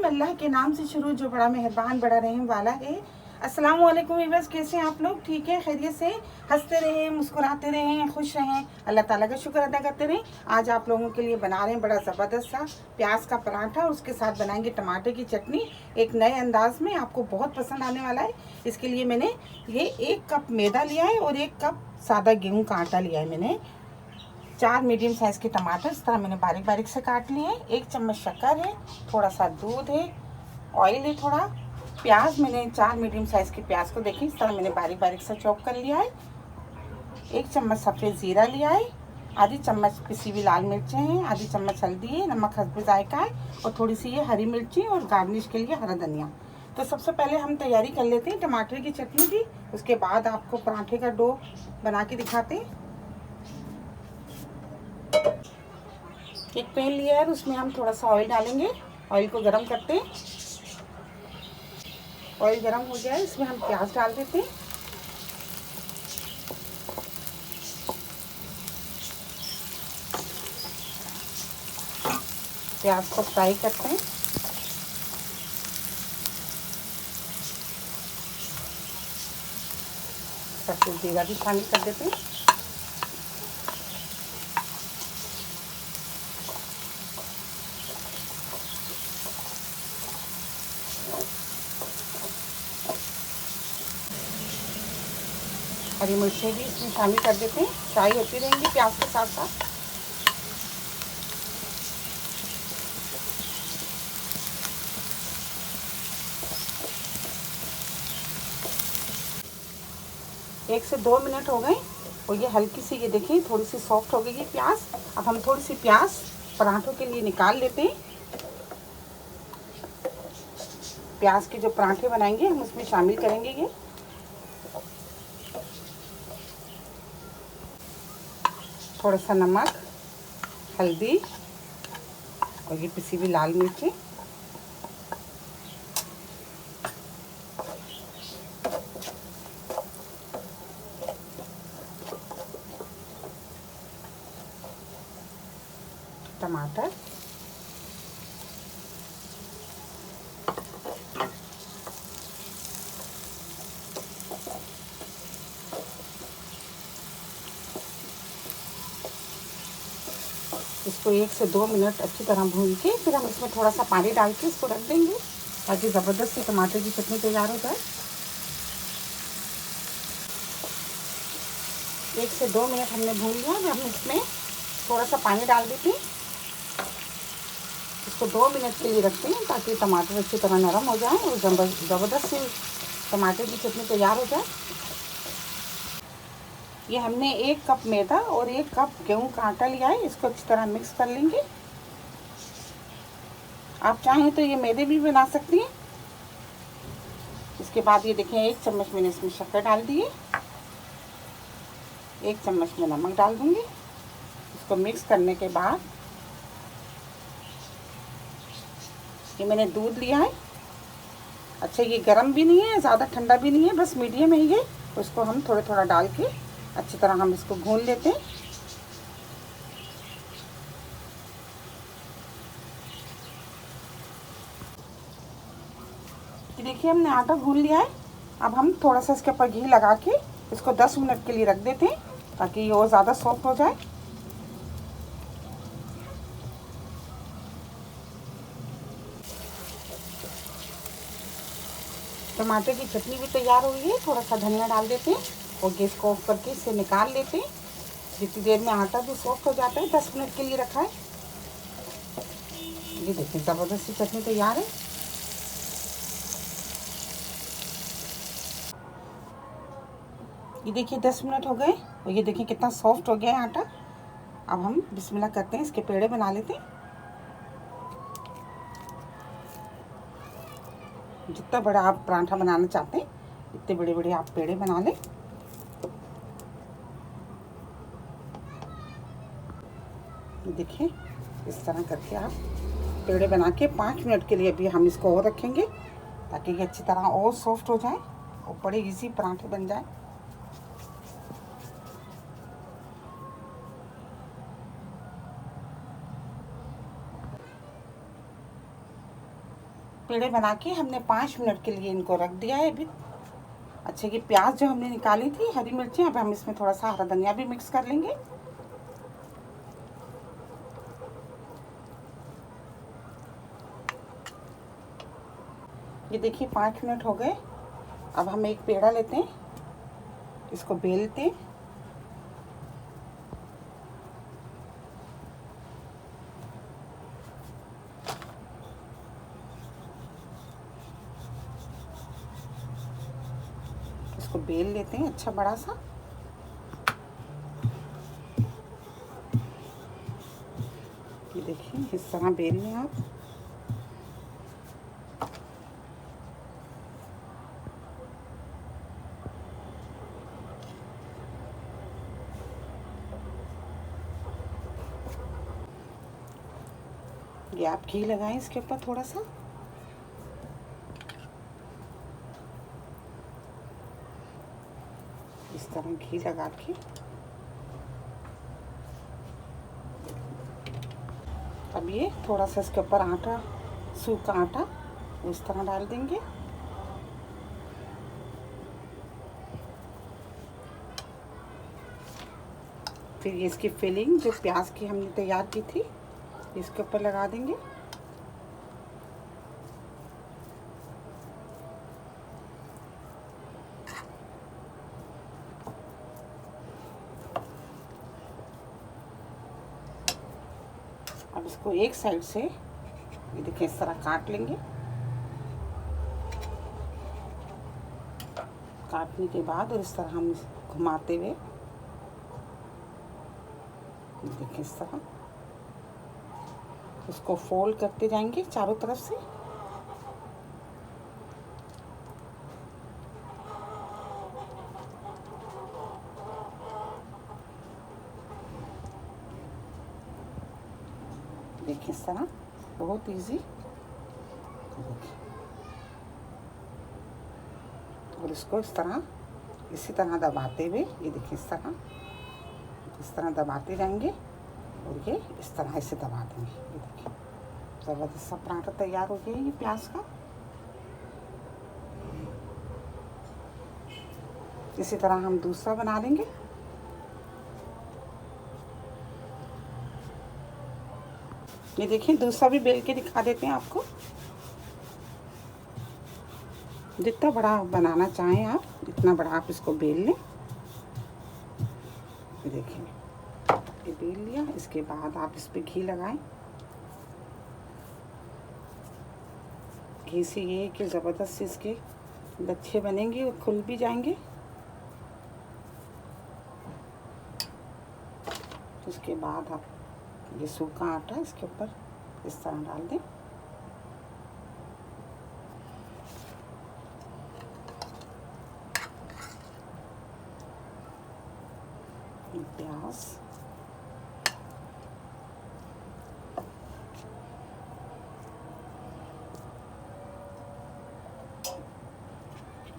अल्लाह के नाम से शुरू जो बड़ा मेहरबान बड़ा रहम वाला है। अस्सलाम वालेकुम व्यूअर्स, कैसे हैं आप लोग? ठीक है, खैरियत से? हंसते रहें, मुस्कुराते रहें, खुश रहें, अल्लाह ताला का शुक्र अदा करते रहें। आज आप लोगों के लिए बना रहे हैं बड़ा ज़बरदस्त सा प्याज का पराठा, उसके साथ बनाएंगे टमाटर की चटनी एक नए अंदाज में, आपको बहुत पसंद आने वाला है। इसके लिए मैंने ये 1 कप मैदा लिया है और 1 कप सादा गेहूँ का आटा लिया है। मैंने 4 मीडियम साइज़ के टमाटर इस तरह मैंने बारीक बारीक से काट लिए हैं। 1 चम्मच शक्कर है, थोड़ा सा दूध है, ऑयल है थोड़ा। प्याज मैंने 4 मीडियम साइज़ के प्याज को देखिए इस तरह मैंने बारीक बारीक से चॉप कर लिया है। 1 चम्मच सफ़ेद ज़ीरा लिया है, आधी चम्मच पिसी हुई लाल मिर्चें हैं, आधी चम्मच हल्दी है, नमक हस्ब जायका है और थोड़ी सी ये हरी मिर्ची और गार्निश के लिए हरा धनिया। तो सबसे पहले हम तैयारी कर लेते हैं टमाटर की चटनी की, उसके बाद आपको पराठे का डो बना के दिखाते हैं। एक पैन लिया है, उसमें हम थोड़ा सा ऑयल डालेंगे। ऑयल को गरम करते हैं। ऑयल गरम हो गया है, इसमें हम प्याज डाल देते हैं। प्याज को फ्राई करते हैं। सफ़ेद जीरा भी शामिल कर देते हैं। हरी मिर्चें भी इसमें शामिल कर देते हैं। फ्राई होती रहेंगी प्याज के साथ साथ। एक से 2 मिनट हो गए और ये हल्की सी, ये देखिए थोड़ी सी सॉफ्ट हो गई है प्याज। अब हम थोड़ी सी प्याज पराठों के लिए निकाल लेते हैं। प्याज के जो पराठे बनाएंगे हम उसमें शामिल करेंगे ये। थोड़ा सा नमक, हल्दी और ये पिसी हुई लाल मिर्ची। टमाटर, इसको 1 से 2 मिनट अच्छी तरह भून के फिर हम इसमें थोड़ा सा पानी डाल के इसको रख देंगे ताकि ज़बरदस्त सी टमाटर की चटनी तैयार हो जाए। 1 से 2 मिनट हमने भून लिया। अब हम इसमें थोड़ा सा पानी डाल देते हैं। इसको 2 मिनट के लिए रखते हैं ताकि टमाटर अच्छी तरह नरम हो जाए और ज़बरदस्त सी टमाटर की चटनी तैयार हो जाए। ये हमने 1 कप मैदा और 1 कप गेहूं का आटा लिया है, इसको अच्छी तरह मिक्स कर लेंगे। आप चाहें तो ये मैदे भी बना सकती हैं। इसके बाद ये देखें 1 चम्मच मैंने इसमें शक्कर डाल दी है, 1 चम्मच में नमक डाल दूंगी। इसको मिक्स करने के बाद ये मैंने दूध लिया है। अच्छा, ये गर्म भी नहीं है, ज़्यादा ठंडा भी नहीं है, बस मीडियम है ये। उसको हम थोड़ा थोड़ा डाल के अच्छी तरह हम इसको भून लेते हैं। देखिए हमने आटा भून लिया है। अब हम थोड़ा सा इसके ऊपर घी लगा के इसको 10 मिनट के लिए रख देते हैं ताकि ये और ज़्यादा सॉफ्ट हो जाए। टमाटर की चटनी भी तैयार हो गई है। थोड़ा सा धनिया डाल देते हैं और गैस को ऑफ करके इसे निकाल लेते हैं। जितनी देर में आटा भी सॉफ्ट हो जाता है, 10 मिनट के लिए रखा है। ये देखिए ज़बरदस्त सी चटनी तैयार है। ये देखिए 10 मिनट हो गए और ये देखिए कितना सॉफ्ट हो गया है आटा। अब हम बिस्मिल्लाह करते हैं, इसके पेड़े बना लेते हैं। जितना बड़ा आप पराठा बनाना चाहते हैं इतने बड़े बड़े आप पेड़े बना लें। देखिए इस तरह करके आप पेड़े बना के 5 मिनट के लिए अभी हम इसको और रखेंगे ताकि ये अच्छी तरह और सॉफ्ट हो जाए और बड़े इजी पराठे बन जाए। पेड़े बना के हमने 5 मिनट के लिए इनको रख दिया है अभी। अच्छे की प्याज जो हमने निकाली थी, हरी मिर्ची, अब हम इसमें थोड़ा सा हरा धनिया भी मिक्स कर लेंगे। ये देखिए 5 मिनट हो गए। अब हम एक पेड़ा लेते हैं, इसको बेलते हैं। इसको बेल लेते हैं अच्छा बड़ा सा। ये देखिए इस तरह बेल लें आप। ये आप घी लगाएं इसके ऊपर थोड़ा सा। इस तरह घी लगा के अब ये थोड़ा सा इसके ऊपर आटा, सूखा आटा इस तरह डाल देंगे। फिर ये इसकी फिलिंग जो प्याज की हमने तैयार की थी इसके ऊपर लगा देंगे। अब इसको एक साइड से ये देखिए इस तरह काट लेंगे। काटने के बाद और इस तरह हम घुमाते हुए देखिए इस तरह इसको फोल्ड करते जाएंगे चारों तरफ से। देखिए इस तरह बहुत इजी। और इसको इस तरह इसी तरह दबाते हुए ये देखिए इस तरह दबाते जाएंगे और ये इस तरह ऐसे दबा देंगे। ये देखिए ज़बरदस्त सा पराठा तैयार हो गया ये प्याज का। इसी तरह हम दूसरा बना लेंगे। ये देखिए दूसरा भी बेल के दिखा देते हैं आपको। जितना बड़ा बनाना चाहें आप जितना बड़ा आप इसको बेल लें। ये देखिए ये बेल लिया। इसके बाद आप इस पर घी लगाएं। घी से ये कि ज़बरदस्त इसके लच्छे बनेंगे और खुल भी जाएंगे। उसके बाद आप ये सूखा आटा इसके ऊपर इस तरह डाल दें। प्याज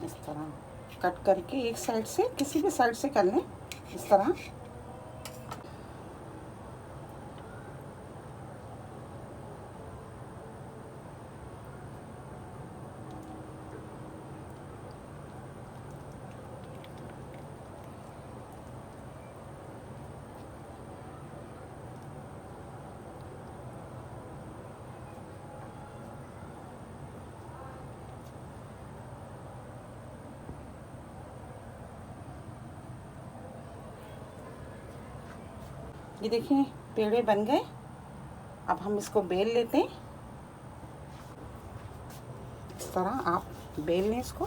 इस तरह कट करके एक साइड से किसी भी साइड से कर लें इस तरह। ये देखिए पेड़े बन गए। अब हम इसको बेल लेते हैं। इस तरह आप बेल लें इसको।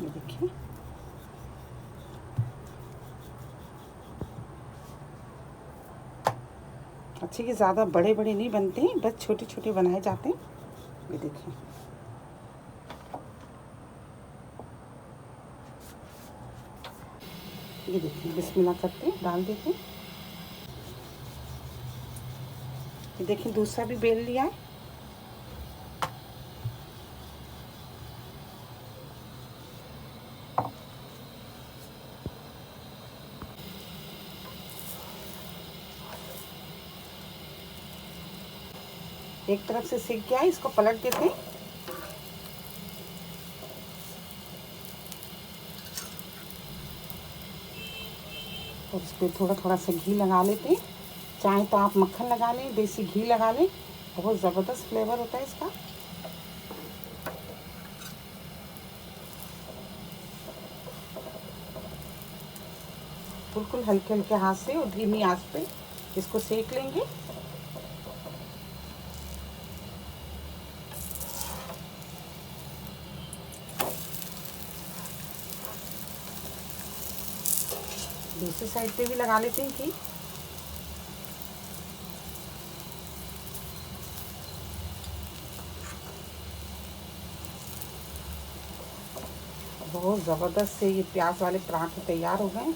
ये देखिए अच्छे के ज़्यादा बड़े बड़े नहीं बनते हैं, बस छोटे छोटे बनाए जाते हैं। ये देखिए ये देखिए बिस्मिल्लाह करते हैं डाल देते हैं। ये देखिए दूसरा भी बेल लिया है। एक तरफ से सीख गया है, इसको पलट देते हैं। और इस पर थोड़ा थोड़ा सा घी लगा लेते हैं। चाहे तो आप मक्खन लगा लें, देसी घी लगा लें, बहुत ज़बरदस्त फ्लेवर होता है इसका। बिल्कुल हल्के हल्के हाथ से और धीमी आंच पे इसको सेक लेंगे। दूसरी साइड पे भी लगा लेते हैं घी। बहुत ज़बरदस्त से ये प्याज वाले पराठे तैयार हो गए।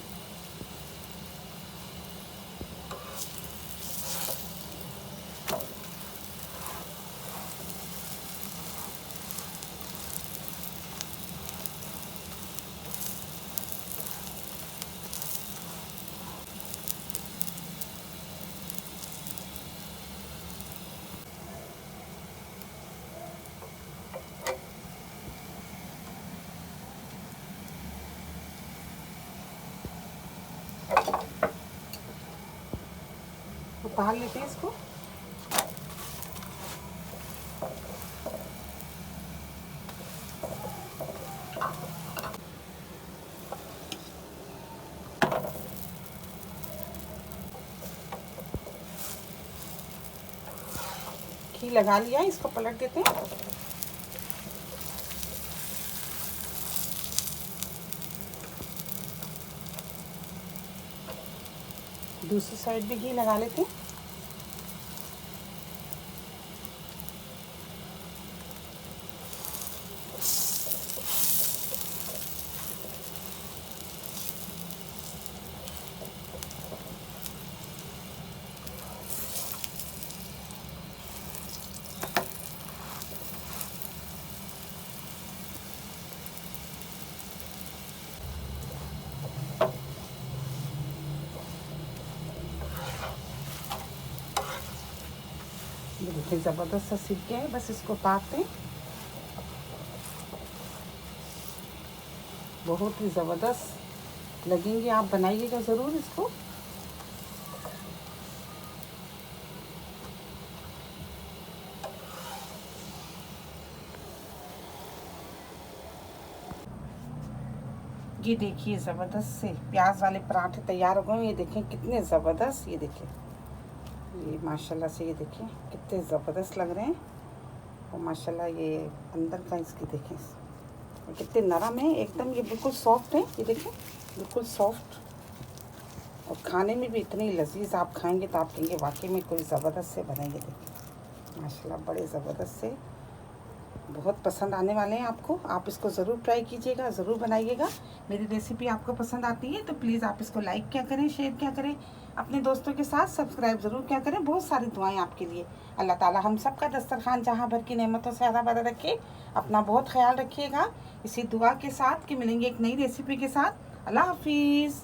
उतार लेते हैं इसको। घी लगा लिया, इसको पलट देते हैं। दूसरी साइड भी घी लगा लेते हैं। ये देखिए ज़बरदस्त सा सीख गया है, बस इसको उतारते हैं। बहुत ही ज़बरदस्त लगेंगे, आप बनाइएगा ज़रूर इसको। ये देखिए ज़बरदस्त से प्याज वाले पराठे तैयार हो गए। ये देखें कितने ज़बरदस्त, ये देखिए ये माशाल्लाह से, ये देखें कितने ज़बरदस्त लग रहे हैं। और माशाल्लाह ये अंदर का इसकी देखें कितने नरम है एकदम, ये बिल्कुल सॉफ्ट है। ये देखें बिल्कुल सॉफ्ट और खाने में भी इतनी लजीज। आप खाएंगे तो आप कहेंगे वाकई में कोई ज़बरदस्त से बनाएंगे। देखिए माशाल्लाह बड़े ज़बरदस्त से, बहुत पसंद आने वाले हैं आपको। आप इसको ज़रूर ट्राई कीजिएगा, ज़रूर बनाइएगा। मेरी रेसिपी आपको पसंद आती है तो प्लीज़ आप इसको लाइक क्या करें, शेयर क्या करें, अपने दोस्तों के साथ सब्सक्राइब ज़रूर क्या करें। बहुत सारी दुआएं आपके लिए। अल्लाह ताला हम सब का दस्तरखान जहां भर की नेमतों से आधा बड़ा रखे। अपना बहुत ख्याल रखिएगा इसी दुआ के साथ कि मिलेंगे एक नई रेसिपी के साथ। अल्लाह हाफिज़।